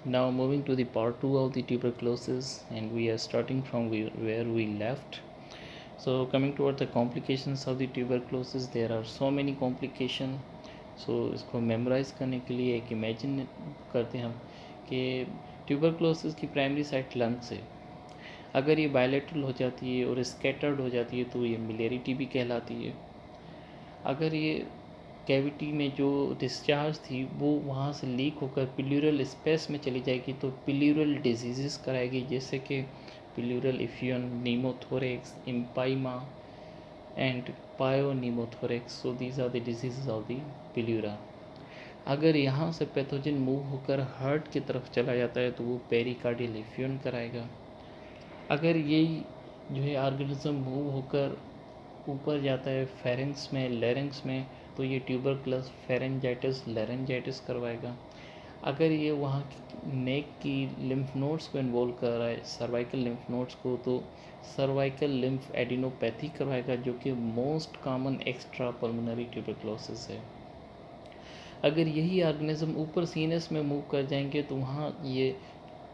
Now moving to the part 2 of the tuberculosis, and we are starting from where we left. So coming toward the complications of the tuberculosis, there are so many complications. सो इसको memorise करने के लिए एक imagine करते हैं हम कि tuberculosis की प्राइमरी साइट लंग्स है। अगर ये बायलेटरल हो जाती है और स्कैटर्ड हो जाती है तो ये मिलेरी टीबी कहलाती है। अगर ये कैविटी में जो डिस्चार्ज थी वो वहाँ से लीक होकर प्लूरल स्पेस में चली जाएगी तो प्लूरल डिजीज़ कराएगी, जैसे कि pleural effusion, pneumothorax, empyema and pyopneumothorax. So these are the disease of the pleura. अगर यहाँ से पैथोजन मूव होकर हार्ट की तरफ चला जाता है तो वो पेरिकार्डियल इफ्यून कराएगा। अगर यही जो है ऑर्गेनिज्म मूव होकर ऊपर जाता है फेरेंक्स में, लेरेंक्स में, तो ये ट्यूबरक्लस फेरेंजाइटिस लेरेंजाइटिस करवाएगा। अगर ये वहाँ नेक की लिम्फ नोड्स को इन्वॉल्व कर रहा है, सर्वाइकल लिम्फ नोड्स को, तो सर्वाइकल लिम्फ एडिनोपैथी करवाएगा, जो कि most common extra pulmonary tuberculosis है। अगर यही ऑर्गेनिज्म ऊपर सीनस में मूव कर जाएंगे तो वहाँ ये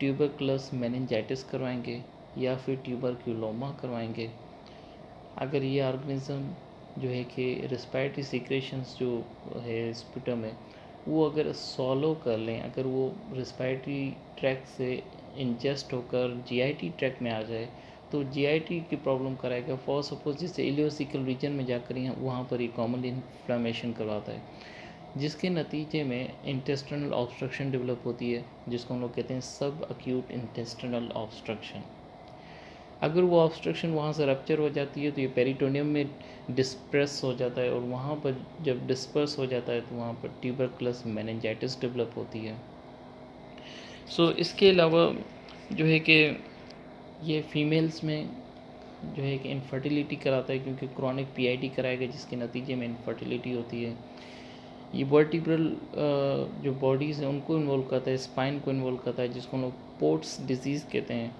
ट्यूबरक्लस मेनिंजाइटिस करवाएंगे या फिर ट्यूबरक्यूलोमा करवाएंगे। अगर ये ऑर्गेनिज्म जो है कि रेस्पिरेटरी सीक्रेशंस जो है स्पुटम में वो अगर सॉलो कर लें, अगर वो रेस्पिरेटरी ट्रैक से इंजेस्ट होकर जीआईटी ट्रैक में आ जाए तो जीआईटी की प्रॉब्लम कराएगा। फॉर सपोज जैसे इलियोसिकल रीजन में जाकर वहाँ पर ही कॉमन इन्फ्लामेशन करवाता है, जिसके नतीजे में इंटेस्टिनल ऑब्स्ट्रक्शन डेवलप होती है, जिसको हम लोग कहते हैं सब अक्यूट इंटेस्टिनल ऑब्स्ट्रक्शन। अगर वो ऑब्स्ट्रक्शन वहाँ से रप्चर हो जाती है तो ये पेरिटोनियम में डिस्पर्स हो जाता है, और वहाँ पर जब डिस्पर्स हो जाता है तो वहाँ पर ट्यूबरक्लस मेनिंजाइटिस डेवलप होती है। सो इसके अलावा जो है कि ये फीमेल्स में जो है कि इनफर्टिलिटी कराता है, क्योंकि क्रॉनिक पीआईडी कराएगा जिसके नतीजे में इनफर्टिलिटी होती है। ये वर्टिब्रल जो बॉडीज़ हैं उनको इन्वॉल्व करता है, स्पाइन को इन्वॉल्व करता है, जिसको हम लोग पोर्ट्स डिजीज़ कहते हैं।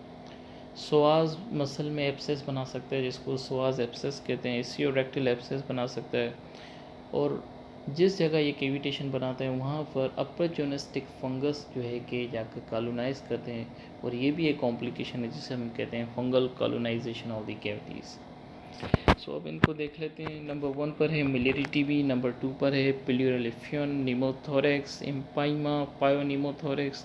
सोआज मसल में एब्सेस बना सकता है, जिसको सोआज एब्सेस कहते हैं। इसियोरेक्टल एब्सेस बना सकता है, और जिस जगह ये केविटेशन बनाता है वहाँ पर अपरचोनिस्टिक फंगस जो है कि जाकर कॉलोनाइज करते हैं, और ये भी एक कॉम्प्लिकेशन है जिसे हम कहते हैं fungal colonization of the cavities. So अब इनको देख लेते हैं। नंबर 1 पर है मिलेरी टीबी, नंबर 2 पर है plural इफ्यून, निमोथोरेक्स, इम्पाइमा, पायोनिमोथोरेक्स,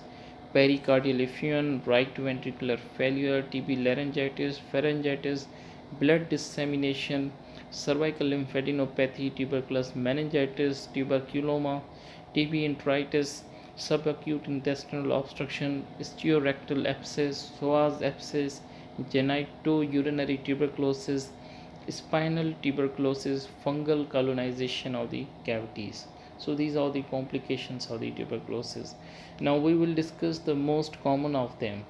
pericardial effusion, right ventricular failure, TB laryngitis, pharyngitis, blood dissemination, cervical lymphadenopathy, tuberculosis meningitis, tuberculoma, TB enteritis, subacute intestinal obstruction, osteorectal abscess, psoas abscess, genitourinary tuberculosis, spinal tuberculosis, fungal colonization of the cavities. So these are the complications of the tuberculosis. Now we will discuss the most common of them.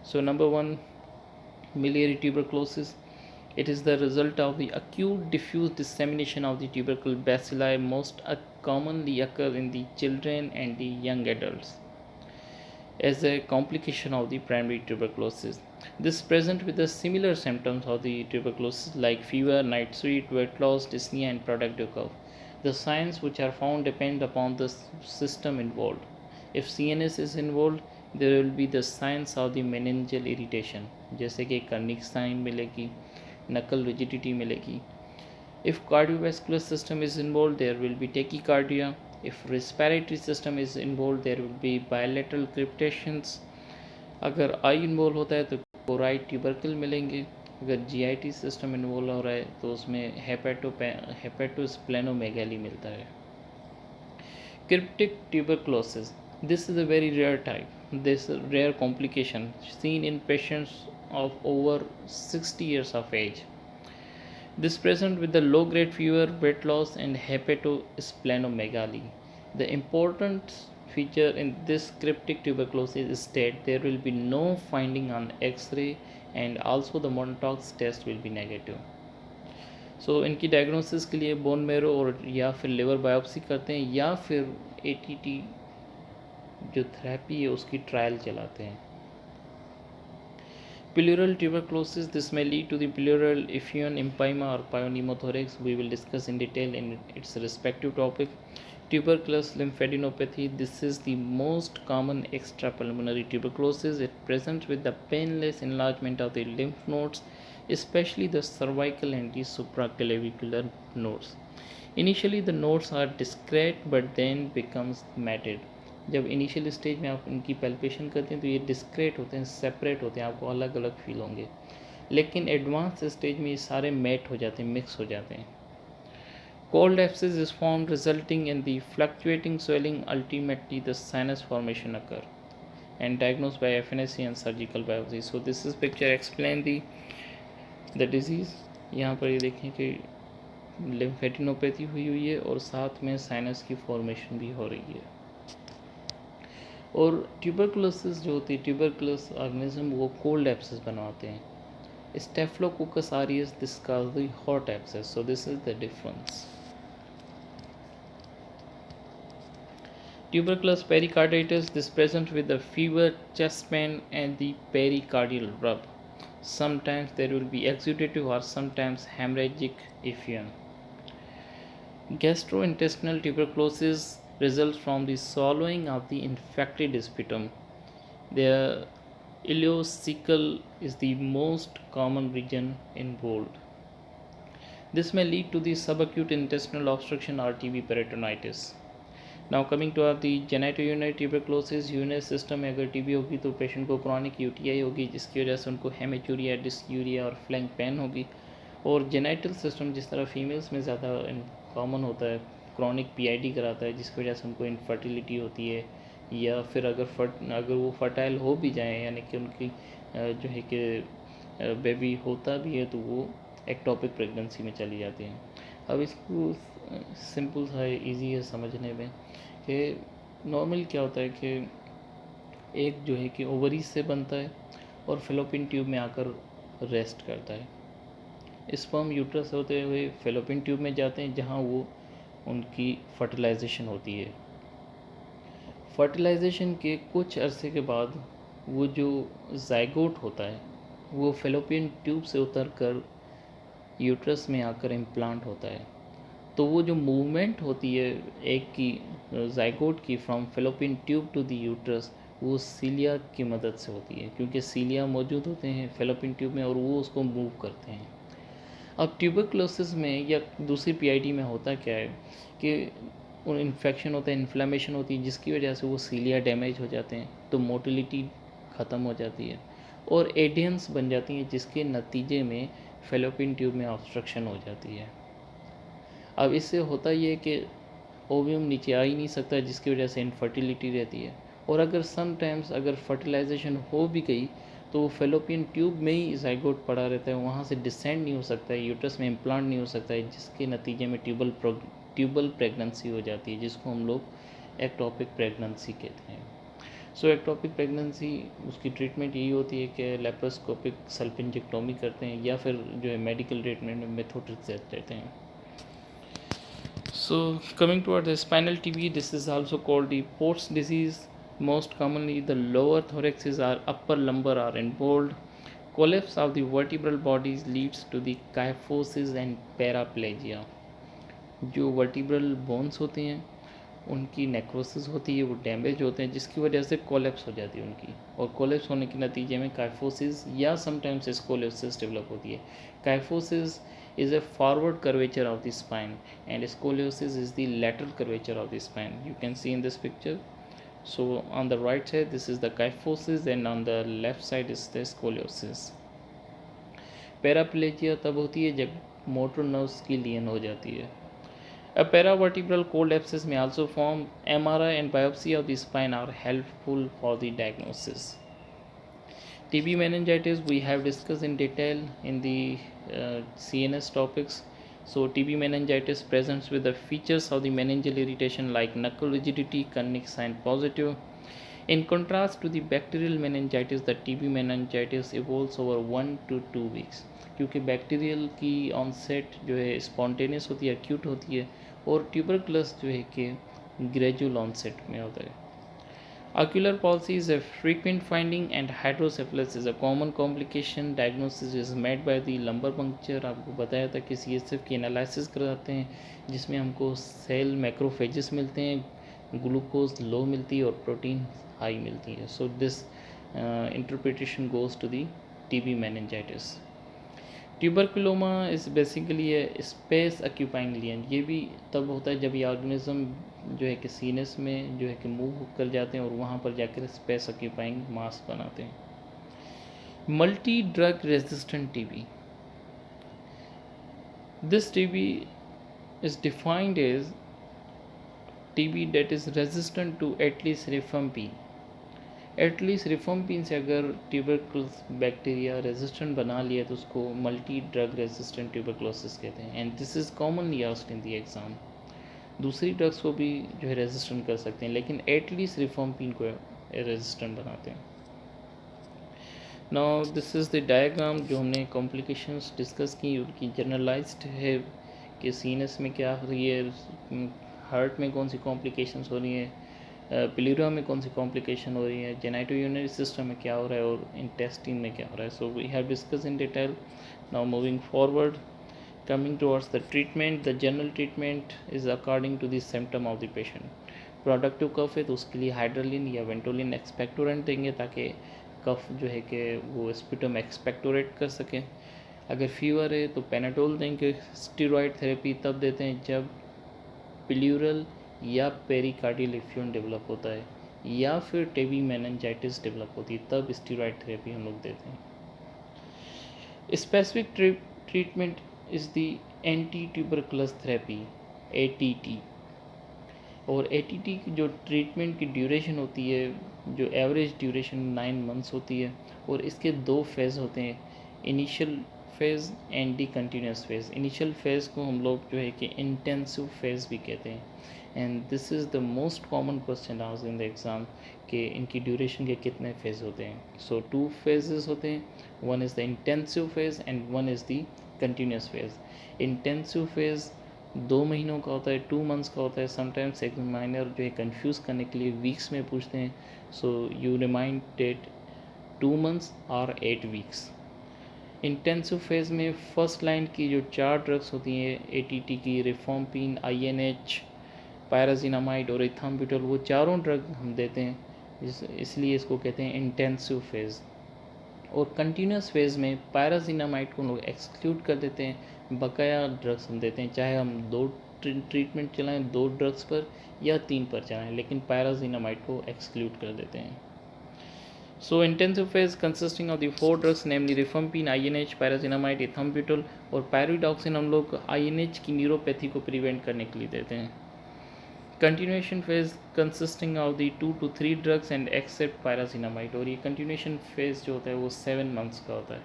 So number 1, miliary tuberculosis. It is the result of the acute diffuse dissemination of the tubercle bacilli, most commonly occur in the children and the young adults as a complication of the primary tuberculosis. This is present with the similar symptoms of the tuberculosis like fever, night sweat, weight loss, dyspnea, and productive cough. The signs which are found depend upon the system involved. If CNS is involved, there will be the signs of the meningeal irritation, जैसे कि Kernig sign मिलेगी, नकल rigidity मिलेगी. If cardiovascular system is involved, there will be tachycardia. If respiratory system is involved, there will be bilateral crepitations. अगर I involve होता है तो choroid tubercle मिलेंगे. अगर जीआईटी सिस्टम इन्वॉल्व हो रहा है तो उसमें हेपेटोस्प्लेनोमेगाली मिलता है. Cryptic tuberculosis. This is a very rare type. This rare complication seen in patients of over 60 years of age. This present with the low grade fever, weight loss, and hepatosplenomegaly. The important feature in this cryptic tuberculosis is that there will be no finding on X-ray, and also the Montauk's test will be negative. सो इनकी diagnosis के लिए bone marrow और या फिर liver biopsy करते हैं, या फिर एटीटी जो थेरेपी है उसकी ट्रायल चलाते हैं. Pleural tuberculosis, this may lead to the pleural effusion, empyema, or pyonemothorax. We will discuss in detail in its respective topic. Tuberculous lymphadenopathy, this is the most common extrapulmonary tuberculosis. It presents with the painless enlargement of the lymph nodes, especially the cervical and the supraclavicular nodes. Initially the nodes are discrete but then becomes matted. जब initial stage में आप इनकी palpation करते हैं तो ये discrete होते हैं, सेपरेट होते हैं, आपको अलग अलग फील होंगे, लेकिन एडवांस स्टेज में ये सारे मैट हो जाते हैं, मिक्स हो जाते हैं. Cold abscess is formed resulting in the fluctuating swelling. Ultimately, the sinus formation occur and diagnosed by FNAC and surgical biopsy. So this is picture explain the disease. यहाँ पर ये देखें कि लिम्फेटिनोपैथी हुई है और साथ में साइनस की फॉर्मेशन भी हो रही है. और ट्यूबरकुलोसिस जो होती है, ट्यूबरकुलस ऑर्गेनिज्म वो कोल्ड एब्सेस बनवाते हैं. Staphylococcus aureus, this causes the hot abscess. So this is the difference. Tuberculous pericarditis, this present with the fever, chest pain and the pericardial rub. Sometimes there will be exudative or sometimes hemorrhagic effusion. Gastrointestinal tuberculosis results from the swallowing of the infected sputum. The ileocecal is the most common region involved. This may lead to the subacute intestinal obstruction or TB peritonitis. Now coming to the genitourinary tuberculosis. Urinary system में अगर TB होगी तो patient को chronic UTI होगी, जिसकी वजह से उनको हेमेचूरिया, डिस्यूरिया और फ्लैंक पेन होगी. और जेनेटल सिस्टम जिस तरह फीमेल्स में ज़्यादा कॉमन होता है, क्रॉनिक पीआईडी कराता है, जिसकी वजह से उनको इनफर्टिलिटी होती है, या फिर अगर वो फर्टाइल हो भी जाएँ, यानी कि उनकी जो है कि बेबी होता भी है तो वो एक्टोपिक प्रेगनेंसी में चली जाती हैं. अब इसको सिंपल सा इजी है समझने में कि नॉर्मल क्या होता है कि एक जो है कि ओवरीज से बनता है और फेलोपियन ट्यूब में आकर रेस्ट करता है. स्पर्म यूट्रस होते हुए फेलोपियन ट्यूब में जाते हैं, जहां वो उनकी फर्टिलाइजेशन होती है. फर्टिलाइजेशन के कुछ अरसे के बाद वो जो जाइगोट होता है वो फेलोपियन ट्यूब से उतरकर यूट्रस में आकर इम्प्लांट होता है. तो वो जो मूवमेंट होती है एक की जाइगोट की from fallopian tube to the uterus, वो सीलिया की मदद से होती है, क्योंकि सीलिया मौजूद होते हैं फेलोपियन ट्यूब में और वो उसको मूव करते हैं. अब ट्यूबरकुलोसिस में या दूसरी पीआईडी में होता क्या है कि इन्फेक्शन होता है, इन्फ्लेमेशन होती है, जिसकी वजह से वो सीलिया डैमेज हो जाते हैं, तो मोटिलिटी ख़त्म हो जाती है और एडियंस बन जाती हैं, जिसके नतीजे में फेलोपियन ट्यूब में ऑब्स्ट्रक्शन हो जाती है. अब इससे होता ये है कि ओवियम नीचे आ ही नहीं सकता, जिसकी वजह से इनफर्टिलिटी रहती है. और अगर समटाइम्स अगर फर्टिलाइजेशन हो भी गई तो वो फेलोपियन ट्यूब में ही जाइगोट पड़ा रहता है, वहाँ से डिसेंड नहीं हो सकता है, यूट्रस में इम्प्लांट नहीं हो सकता है, जिसके नतीजे में ट्यूबल प्रेगनेंसी हो जाती है, जिसको हम लोग एक्टोपिक प्रेगनेंसी कहते हैं. सो एक्टोपिक प्रेगनेंसी उसकी ट्रीटमेंट यही होती है कि लेप्रोस्कोपिक सल्पिंजेक्टोमी करते हैं या फिर जो है मेडिकल ट्रीटमेंट में मेथोट्रेक्सेट देते हैं. So coming toward the spinal TB, this is also called the Port's disease. Most commonly the lower thoraxes or upper lumbar are involved. Collapse of the vertebral bodies leads to the kyphosis and paraplegia. जो vertebral bones होते हैं उनकी necrosis होती है, वो damage होते हैं, जिसकी वजह से कोलेप्स हो जाती है उनकी, और कोलेप्स होने के नतीजे में काइफोसिस या समटाइम्स स्कोलियोसिस डेवलप होती है. Kyphosis is a forward curvature of the spine and scoliosis is the lateral curvature of the spine. You can see in this picture. So on the right side this is the kyphosis and on the left side is the scoliosis. Paraplegia तब होती है जब motor nerves की लीन हो जाती है. A paravertebral cold abscess may also form. MRI and biopsy of the spine are helpful for the diagnosis. TB meningitis we have discussed in detail in the CNS topics. So TB meningitis presents with the features of the meningeal irritation like knuckle rigidity, Kernig sign positive. In contrast to the bacterial meningitis, the TB meningitis evolves over 1 to 2 weeks. क्योंकि bacterial की onset जो है spontaneous होती है, acute होती है, और tuberculous जो है कि ग्रेजुअल ऑनसेट में होता है. Ocular palsy is a frequent finding and hydrocephalus is a common complication. Diagnosis is made by the lumbar puncture. आपको बताया था कि CSF की एनालिसिस कराते हैं जिसमें हमको सेल मैक्रोफेजेस मिलते हैं, ग्लूकोज लो मिलती है और प्रोटीन हाई मिलती है. So this interpretation goes to the TB meningitis. Tuberculoma is basically a space occupying lesion. ये भी तब होता है जब ये ऑर्गेनिज्म जो है कि सीनस में जो है कि मूव कर जाते हैं और वहाँ पर जाकर स्पेस ऑक्यूपाइंग मास बनाते हैं. Multi drug resistant TB. This TB is defined as TB that is resistant to at least rifampin. At least rifampin से अगर ट्यूबरकुलोस बैक्टीरिया रेजिस्टेंट बना लिया तो उसको मल्टी ड्रग रेजिस्टेंट ट्यूबरकुलोसिस कहते हैं. And this is commonly asked in the exam. दूसरी drugs को भी जो है रेजिस्टेंट कर सकते हैं लेकिन एटलीस्ट रिफॉम्पिन को रेजिस्टेंट बनाते हैं. Now this is the diagram जो हमने कॉम्प्लिकेशंस डिस्कस की. उनकी जनरलाइज्ड है कि सीनस में क्या हो रही है, हार्ट में कौन सी कॉम्प्लिकेशंस हो रही है, प्लीरा में कौन सी कॉम्प्लिकेशन हो रही है, जेनाइटो यूरिनरी सिस्टम में क्या हो रहा है और इंटेस्टिन में क्या हो रहा है. So we have discuss in detail. Now moving forward, coming towards the treatment. The general treatment is according to the symptom of the patient. Productive cough है तो उसके लिए हाइड्रोलिन या वेंटोलिन एक्सपेक्टोरेंट देंगे ताकि कफ जो है कि वो स्पिटम एक्सपेक्टोरेट कर सकें. अगर फीवर है तो पेनाटोल देंगे. स्टीरॉयड थेरेपी तब देते हैं जब प्लूरल या पेरिकार्डियल इफ्यूजन डेवलप होता है या फिर टीबी मेनिंजाइटिस डेवलप होती है, तब स्टीरॉयड थेरेपी हम लोग देते हैं. Specific treatment is the anti tubercular therapy ATT. और ATT की जो ट्रीटमेंट की ड्यूरेशन होती है, जो एवरेज ड्यूरेशन 9 मंथ्स होती है और इसके 2 फेज़ होते हैं, initial phase and the continuous phase. Initial phase को हम लोग जो है कि इंटेंसिव फेज़ भी कहते हैं. And this is the most common question आज इन द एग्ज़ाम कि इनकी ड्यूरेशन के कितने फेज़ होते हैं. सो 2 फेजेस होते हैं. One is the intensive phase and one is the continuous phase. Intensive phase 2 महीनों का होता है, 2 मंथ्स का होता है. समटाइम्स एग्जामिनर जो है कंफ्यूज करने के लिए वीक्स में पूछते हैं. So you remind that 2 months और 8 वीक्स. इंटेंसिव फेज़ में फर्स्ट लाइन की जो 4 ड्रग्स होती हैं ATT की, रिफॉम्पिन, INH, पायराजिनामाइड और इथाम्ब्यूटोल, वो चारों ड्रग हम देते हैं. इसलिए इसको कहते हैं इंटेंसिव फेज़. और कंटिन्यूस फेज़ में पायराजिनामाइड को हम लोग एक्सक्लूड कर देते हैं. बकाया ड्रग्स हम देते हैं, चाहे हम 2 ट्रीटमेंट चलाएं 2 ड्रग्स पर या 3 पर चलाएं, लेकिन पायराजिनामाइड को एक्सक्लूड कर देते हैं. So intensive phase consisting of the 4 drugs namely rifampin, INH, pyrazinamide, ethambutol और पायरिडॉक्सिन हम लोग INH की न्यूरोपैथी को प्रिवेंट करने के लिए देते हैं. Continuation phase consisting of the 2 to 3 drugs and except pyrazinamide. और ये कंटिन्यूएशन फेज जो होता है वो 7 मंथ्स का होता है.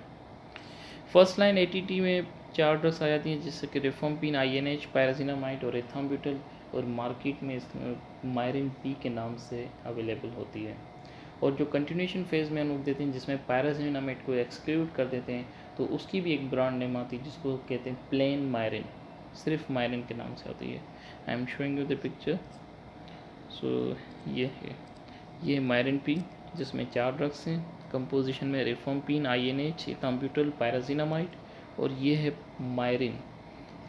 फर्स्ट लाइन ATT में 4 ड्रग्स आ जाती हैं जैसे कि रिफम्पिन, INH, पायराजिनामाइड और इथाम्ब्यूटोल, और मार्केट में मायरिन P के नाम से अवेलेबल होती है. और जो कंटिन्यूएशन फेज़ में हम लोग देते हैं जिसमें पायराजिनामाइड को एक्सक्लूड कर देते हैं, तो उसकी भी एक ब्रांड नेम आती है जिसको कहते हैं प्लेन मायरिन, सिर्फ मायरिन के नाम से आती है. I am showing you the picture. So ये है, ये मायरिन P जिसमें 4 ड्रग्स हैं कंपोजिशन में, रिफॉम्पिन, INH, इथाम्ब्यूटोल, पायराजिनामाइड. और ये है मायरिन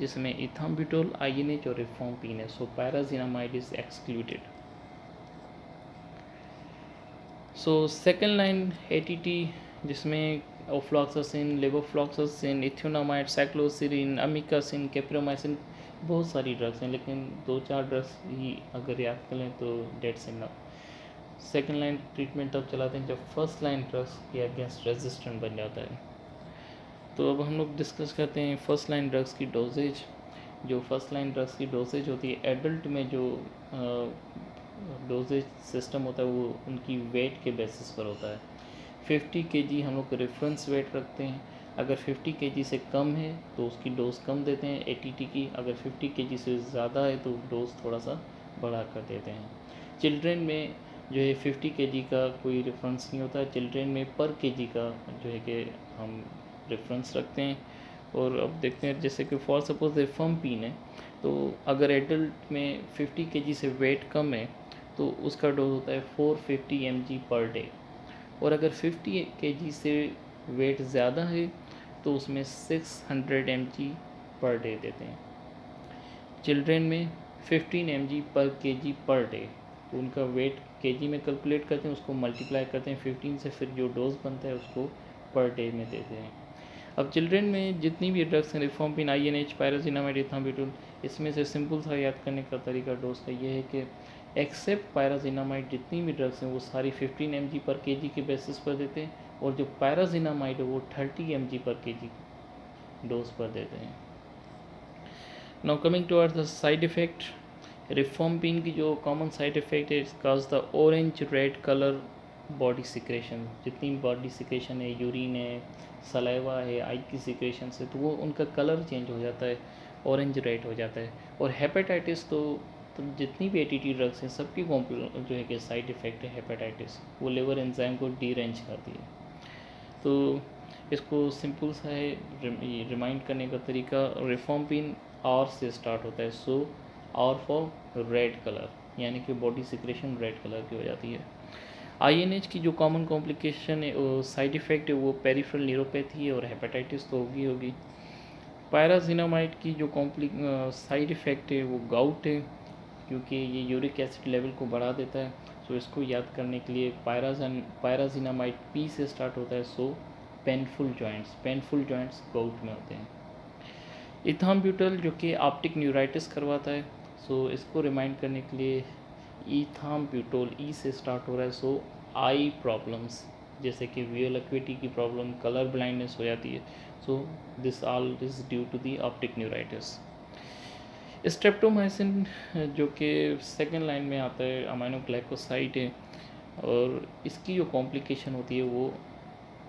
जिसमें इथाम्ब्यूटोल, INH और रिफॉम्पिन है. So pyrazinamide is excluded. So second line ATT जिसमें ofloxacin, levofloxacin, ethionamide, cycloserine, amikacin, capreomycin, बहुत सारी ड्रग्स हैं, लेकिन 2-4 ड्रग्स ही अगर याद कर लें तो dates enough. Second line treatment तब चलाते हैं जब फर्स्ट लाइन ड्रग्स के अगेंस्ट रेजिस्टेंट बन जाता है. तो अब हम लोग डिस्कस करते हैं फर्स्ट लाइन ड्रग्स की डोजेज. जो फर्स्ट लाइन ड्रग्स की डोजेज होती है, एडल्ट में जो डोजेज सिस्टम होता है वो उनकी वेट के बेसिस पर होता है. 50 kg हम लोग रेफरेंस वेट रखते हैं. अगर 50 kg से कम है तो उसकी डोज कम देते हैं ATT की. अगर 50 kg से ज़्यादा है तो डोज थोड़ा सा बढ़ा कर देते हैं. चिल्ड्रेन में जो है 50 kg का कोई रेफरेंस नहीं होता है. चिल्ड्रेन में पर kg का जो है कि हम रेफरेंस रखते हैं. और अब देखते हैं जैसे कि फॉर सपोज रिफम्पिन है, तो अगर एडल्ट में 50 kg से वेट कम है तो उसका डोज होता है 450 mg पर डे, और अगर 50 kg से वेट ज़्यादा है तो उसमें 600 mg पर डे देते हैं। चिल्ड्रेन में 15 mg पर kg पर डे, तो उनका वेट kg में कैलकुलेट करते हैं, उसको मल्टीप्लाई करते हैं 15 से, फिर जो डोज बनता है उसको पर डे में देते हैं। अब चिल्ड्रेन में जितनी भी ड्रग्स हैं, रिफॉर्मपिन, INH, पायराजिनामाइड, इथाम्बुटोल, इसमें से सिंपल सा याद करने का तरीका डोज का ये है कि एक्सेप्ट पायराजिनामाइड जितनी भी ड्रग्स हैं वो सारी 15 mg पर kg के बेसिस पर देते हैं, और जो पायराजिनामाइड है वो 30 mg पर kg डोज पर देते हैं। Now coming toward the side effect, rifampin की जो कॉमन साइड इफ़ेक्ट है, cause the orange red colour body secretion, जितनी बॉडी सिक्रेशन है, यूरिन है, सलाइवा है, आई की सिक्रेशन से, तो वो उनका कलर चेंज हो जाता है, ऑरेंज रेड हो जाता है। और हेपेटाइटिस तो जितनी भी ATT ड्रग्स हैं सबकी जो है कि साइड इफ़ेक्ट है हेपेटाइटिस, वो लिवर एंजाइम को डीरेंज करती है। तो इसको सिंपल सा है रिमाइंड करने का तरीका, रिफॉर्मपिन R से स्टार्ट होता है, सो R फॉर रेड कलर, यानी कि बॉडी सिक्रेशन रेड कलर की हो जाती है। INH की जो कॉमन कॉम्प्लिकेशन है, साइड इफ़ेक्ट है, वो पेरिफेरल न्यूरोपैथी है, और हेपेटाइटिस तो होगी। पायराजिनामाइड की जो साइड इफ़ेक्ट है वो गाउट है, क्योंकि ये यूरिक एसिड लेवल को बढ़ा देता है। सो इसको याद करने के लिए पायराजिनामाइड P से स्टार्ट होता है, सो पेनफुल जॉइंट्स गाउट में होते हैं। इथाम्ब्यूटल जो कि ऑप्टिक न्यूराइटिस करवाता है, सो इसको रिमाइंड करने के लिए इथाम्ब्यूटोल E से स्टार्ट हो रहा है, सो आई प्रॉब्लम्स जैसे कि विजुअल एक्विटी की प्रॉब्लम, कलर ब्लाइंडनेस हो जाती है, so this all is due to the optic neuritis. Streptomycin जो कि सेकेंड लाइन में आता है, अमाइनोग्लाइकोसाइड है, और इसकी जो कॉम्प्लिकेशन होती है वो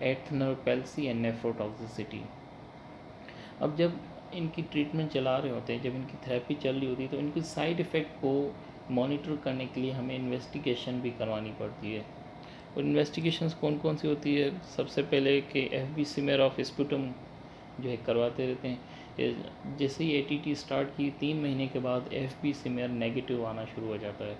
एथनोपेल्सी एंड नेफ्रोटॉक्सिसिटी। अब जब इनकी ट्रीटमेंट चला रहे होते हैं, जब इनकी थेरेपी चल रही होती है, तो इनकी साइड इफ़ेक्ट को मॉनिटर करने के लिए हमें इन्वेस्टिगेशन भी करवानी पड़ती है। और इन्वेस्टिगेशंस कौन कौन सी होती है, सबसे पहले कि FB सिमेर ऑफ स्पुटम जो है करवाते रहते हैं। जैसे ही ATT स्टार्ट की 3 महीने के बाद FB सिमेर नेगेटिव आना शुरू हो जाता है।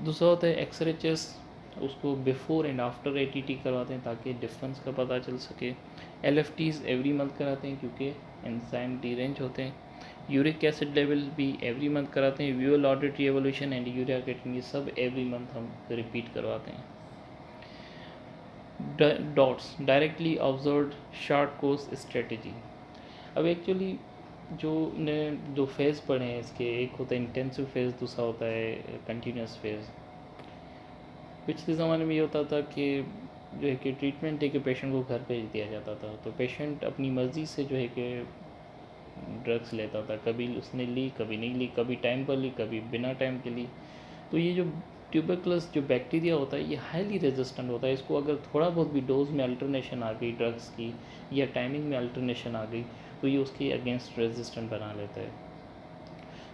दूसरा होता है एक्सरे चेस्ट, उसको बिफोर एंड आफ्टर ATT करवाते हैं ताकि डिफरेंस का पता चल सके। LFTs एवरी मंथ कराते हैं क्योंकि एंजाइम डीरेंज होते हैं। यूरिक एसिड लेवल भी एवरी मंथ कराते हैं। Visual auditory evolution and urea creatinine, ये सब एवरी मंथ हम रिपीट करवाते हैं। Dots, directly observed short course strategy. अब एक्चुअली जो ने दो फेज़ पढ़े हैं इसके, एक होता है इंटेंसिव फेज़, दूसरा होता है कंटिन्यूस फेज़। पिछले ज़माने में ये होता था कि जो है कि ट्रीटमेंट दे के पेशेंट को घर भेज दिया जाता था, तो पेशेंट अपनी मर्ज़ी से जो है कि ड्रग्स लेता था, कभी उसने ली, कभी नहीं ली, कभी टाइम पर ली, कभी बिना टाइम के ली। तो ये जो ट्यूबरकुलस जो बैक्टीरिया होता है ये हाईली रेजिस्टेंट होता है, इसको अगर थोड़ा बहुत भी डोज में अल्टरनेशन आ गई ड्रग्स की, या टाइमिंग में अल्टरनेशन आ गई, तो ये उसके अगेंस्ट रेजिस्टेंट बना लेता है।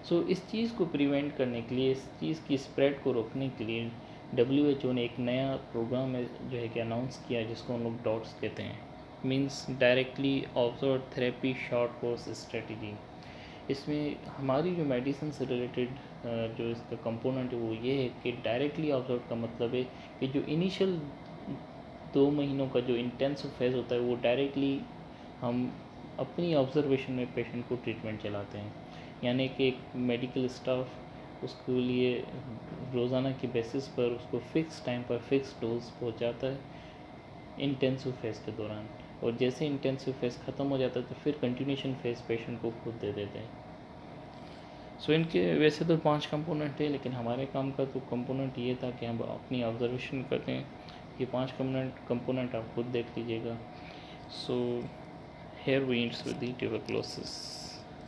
सो इस चीज़ को प्रिवेंट करने के लिए, इस चीज़ की स्प्रेड को रोकने के लिए WHO ने एक नया प्रोग्राम जो है कि अनाउंस किया, जिसको हम लोग डॉट्स कहते हैं, means directly observe therapy short course strategy. इसमें हमारी जो मेडिसिन से रिलेटेड जो इसका कंपोनेंट है वो ये है कि डायरेक्टली ऑब्जर्व का मतलब है कि जो इनिशियल 2 महीनों का जो इंटेंसिव फेज़ होता है वो डायरेक्टली हम अपनी ऑब्जर्वेशन में पेशेंट को ट्रीटमेंट चलाते हैं, यानी कि एक मेडिकल स्टाफ उसके लिए रोज़ाना की बेसिस पर उसको फ़िक्स टाइम पर फ़िक्स डोज पहुंचाता है इंटेंसिव फेज़ के दौरान, और जैसे इंटेंसिव फेज़ ख़त्म हो जाता है तो फिर कंटिन्यूशन फेज़ पेशेंट को खुद दे देते हैं। सो इनके वैसे तो 5 कंपोनेंट थे, लेकिन हमारे काम का तो कंपोनेंट ये था कि हम अपनी ऑब्जर्वेशन करते हैं। ये 5 कंपोनेंट आप खुद देख लीजिएगा। सो here we ends with the tuberculosis.